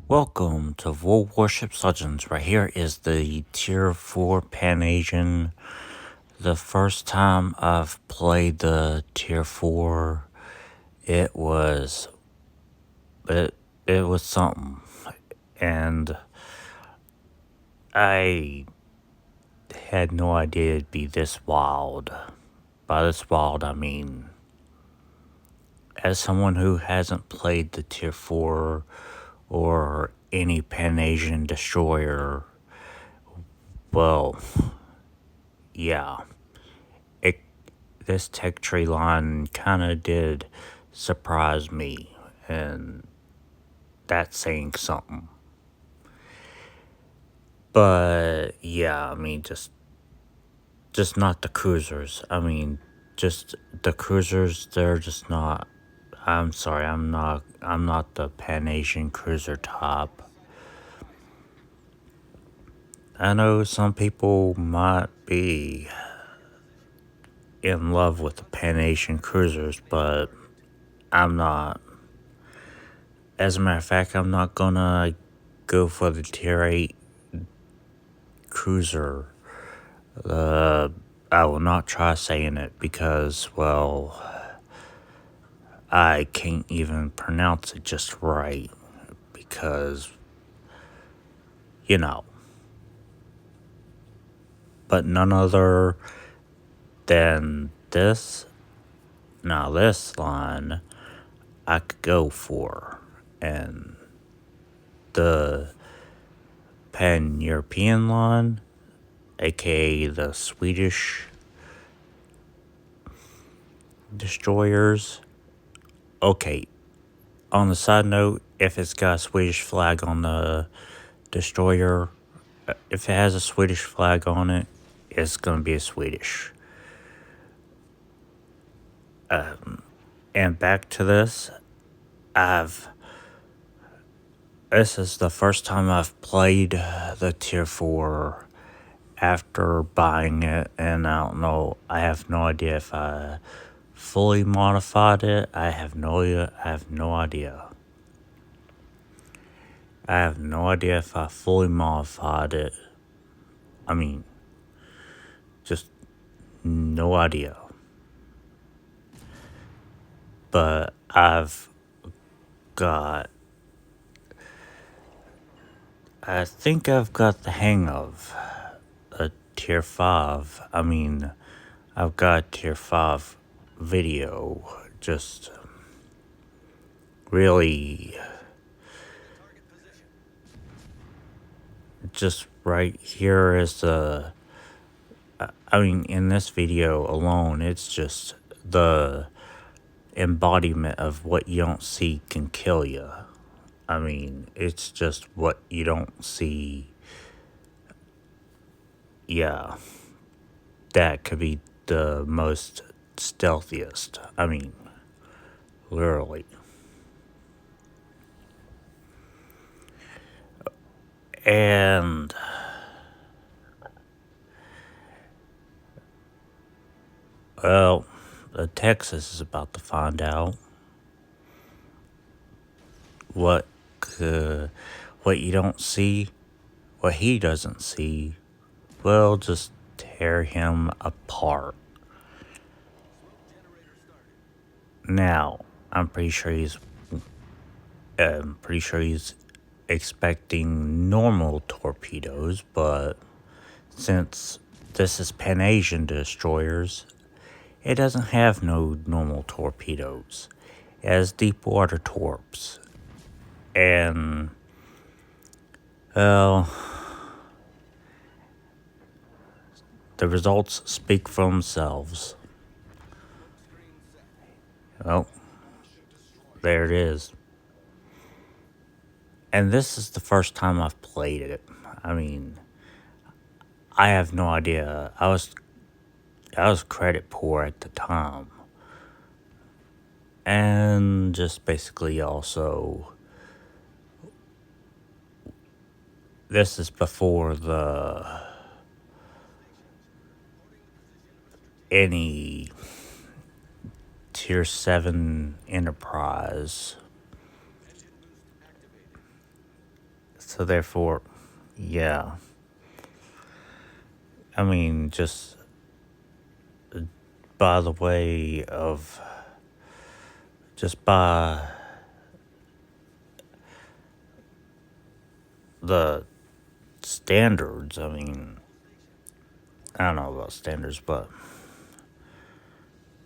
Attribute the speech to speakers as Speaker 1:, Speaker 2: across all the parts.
Speaker 1: Welcome to Warships Legends. Right here is the Tier 4 Pan-Asian. The first time I've played the Tier 4, it was it, it was something. And I had no idea it'd be this wild. By this wild, I mean, as someone who hasn't played the Tier 4 or any Pan-Asian destroyer, well, yeah. It, this tech tree line kind of did surprise me, and that's saying something. But yeah, I mean, just not the cruisers. I mean, just the cruisers. They're just not. I'm sorry. I'm not. I'm not the Pan Asian cruiser top. I know some people might be in love with the Pan Asian cruisers, but I'm not. As a matter of fact, I'm not gonna go for the tier 8 cruiser. I will not try saying it because, well, I can't even pronounce it just right because, you know. But none other than this, now this line, I could go for. And the Pan-European line, aka the Swedish destroyers. Okay, on the side note, if it's got a Swedish flag on the destroyer, if it has a Swedish flag on it, it's gonna be a Swedish. And back to this, this is the first time I've played the tier 4 after buying it, and I don't know, I have no idea if I fully modified it. I have no idea. I have no idea if I fully modified it. I mean, just no idea. But I think I've got the hang of a tier 5. I mean, I've got tier 5 video. Just really, just right here is the, I mean, in this video alone, it's just the embodiment of what you don't see can kill you. I mean, it's just what you don't see. Yeah, that could be the most stealthiest. I mean, literally. And, well, the Texas is about to find out what what you don't see, what he doesn't see, will just tear him apart. Now, I'm pretty sure he's expecting normal torpedoes, but since this is Pan-Asian destroyers, it doesn't have no normal torpedoes. It has deep water torps. And, well, the results speak for themselves. Oh, there it is. And this is the first time I've played it. I mean, I have no idea. I was credit poor at the time. And just basically also, this is before any tier 7 enterprise So therefore, yeah. I mean, just by the way of, just by the standards, I mean, I don't know about standards, but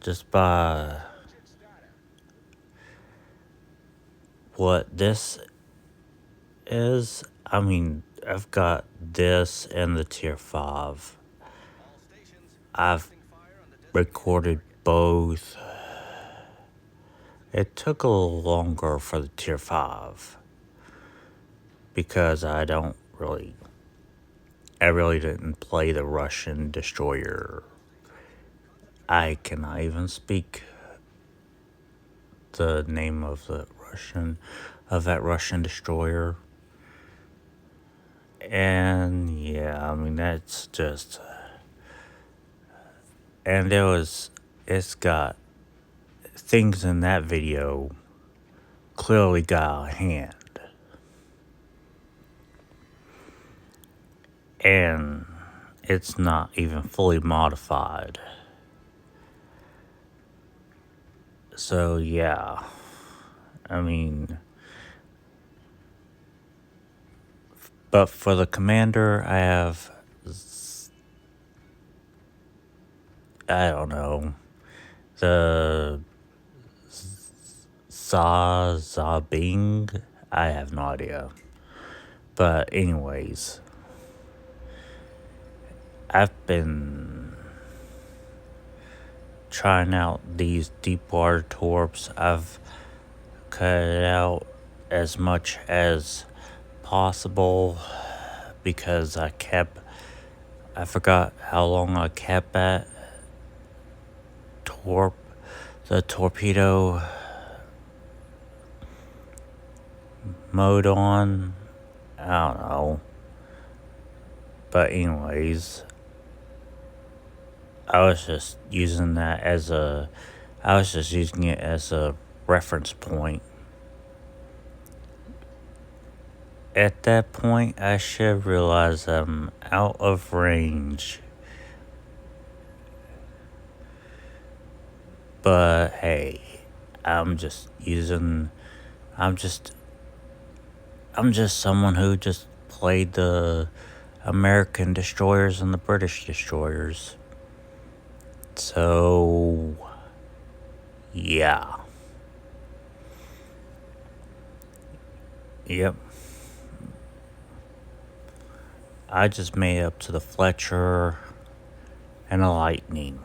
Speaker 1: just by what this is, I mean, I've got this and the tier 5. I've recorded both. It took a little longer for the tier 5 because I really didn't play the Russian destroyer. I cannot even speak the name of that Russian destroyer. And yeah, I mean, that's just, and it's got things in that video clearly got out of hand. And it's not even fully modified. So yeah, I mean, but for the commander, I have, I don't know, the Zabing. I have no idea. But anyways, I've been trying out these deep water torps. I've cut it out as much as possible because I forgot how long I kept that the torpedo mode on. I don't know. But anyways, I was just using it as a reference point. At that point, I should realize I'm out of range. But hey, I'm just someone who just played the American destroyers and the British destroyers. So, yeah. Yep. I just made up to the Fletcher and a Lightning.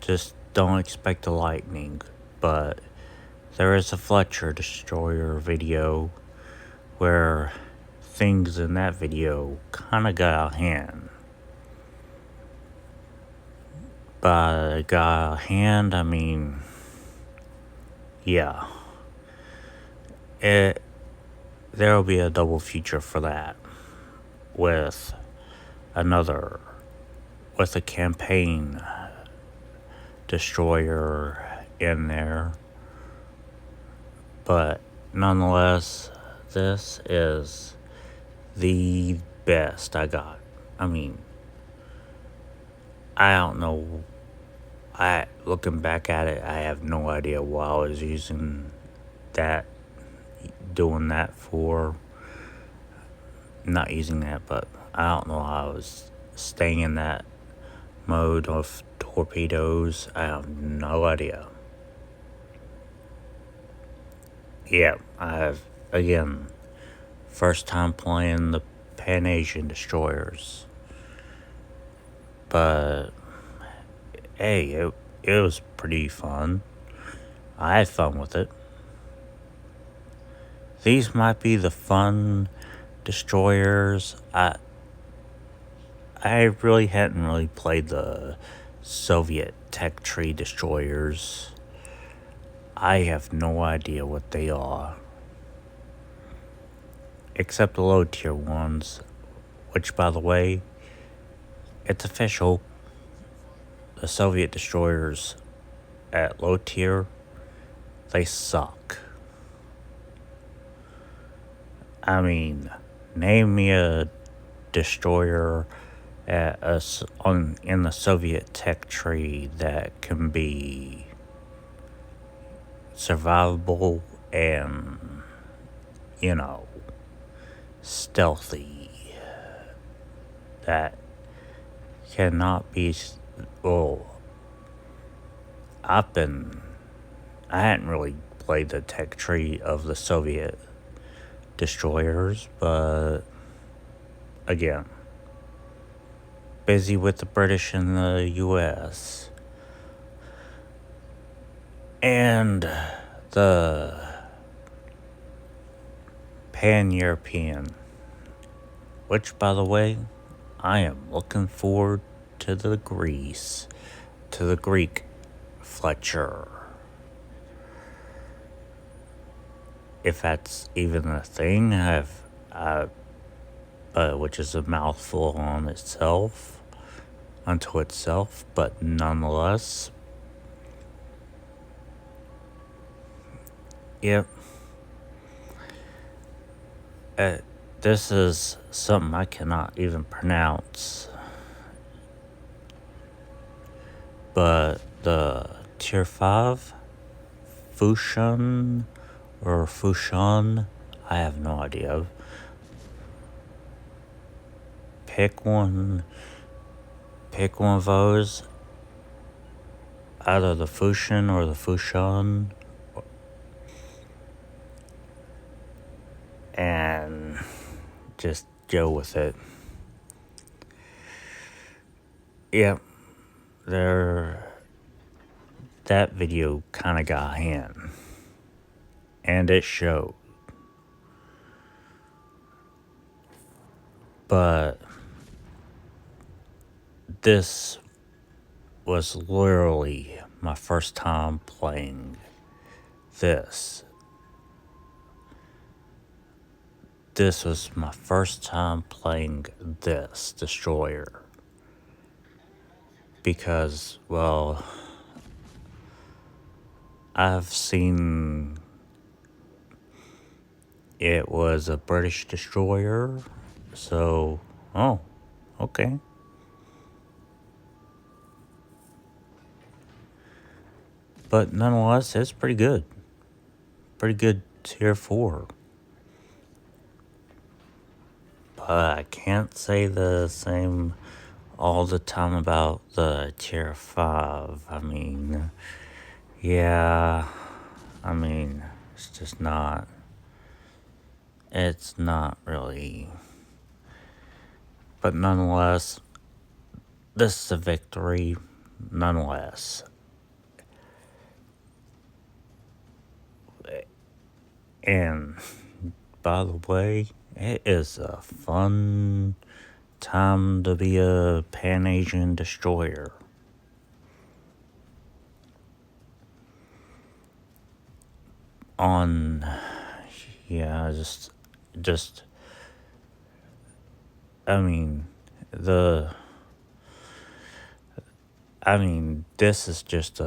Speaker 1: Just don't expect a Lightning, but there is a Fletcher destroyer video where things in that video kinda got out of hand. By got out of hand, I mean, yeah. There'll be a double feature for that with a campaign destroyer in there. But nonetheless, this is the best I got. I mean, I don't know. Looking back at it, I have no idea what I was doing that for. Not using that, but I don't know how I was staying in that mode of torpedoes. I have no idea. Yeah, again, first time playing the Pan-Asian destroyers. But hey, it was pretty fun. I had fun with it. These might be the fun destroyers. I really hadn't played the Soviet tech tree destroyers. I have no idea what they are. Except the low tier ones, which by the way, it's official. The Soviet destroyers at low tier, they suck. I mean, name me a destroyer in the Soviet tech tree that can be survivable and, you know, stealthy. That cannot be. Well, I've been. I hadn't really played the tech tree of the Soviet destroyers, but again, busy with the British and the US. And the Pan-European, which, by the way, I am looking forward to the Greek Fletcher. If that's even a thing, which is a mouthful unto itself, but nonetheless, yep. This is something I cannot even pronounce, but the Tier 5 Fushan or Fushan, I have no idea. Pick one of those, either the Fushan or the Fushan, and just go with it. Yep, that video kind of got in, and it showed. But this was literally my first time playing this. This was my first time playing this destroyer. Because, well, I've seen it was a British destroyer, so, oh, okay. But nonetheless, it's pretty good. Pretty good tier 4. But I can't say the same all the time about the tier 5. I mean, yeah, it's just not. It's not really. But nonetheless, this is a victory, nonetheless. And by the way, it is a fun time to be a Pan-Asian destroyer. This is just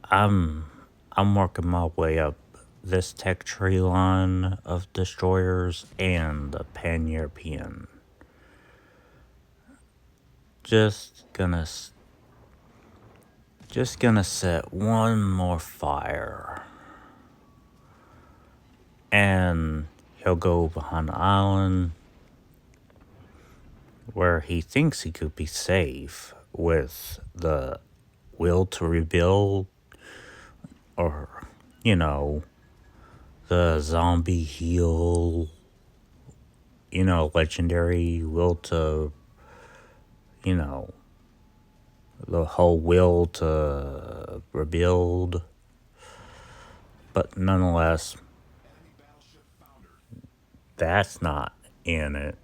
Speaker 1: I'm working my way up this tech tree line of destroyers and the Pan-European. Just gonna set one more fire. And he'll go behind the island where he thinks he could be safe with the will to rebuild, or, the zombie heal, legendary will to, the whole will to rebuild. But nonetheless, that's not in it.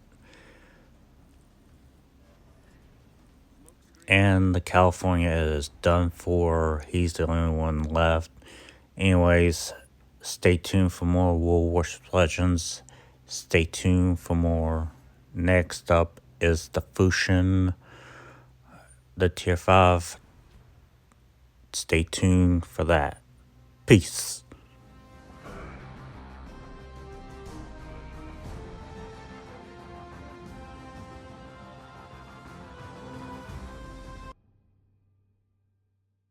Speaker 1: And the California is done for. He's the only one left. Anyways, stay tuned for more Warships Legends. Stay tuned for more. Next up is the Fushin, the Tier 5. Stay tuned for that. Peace.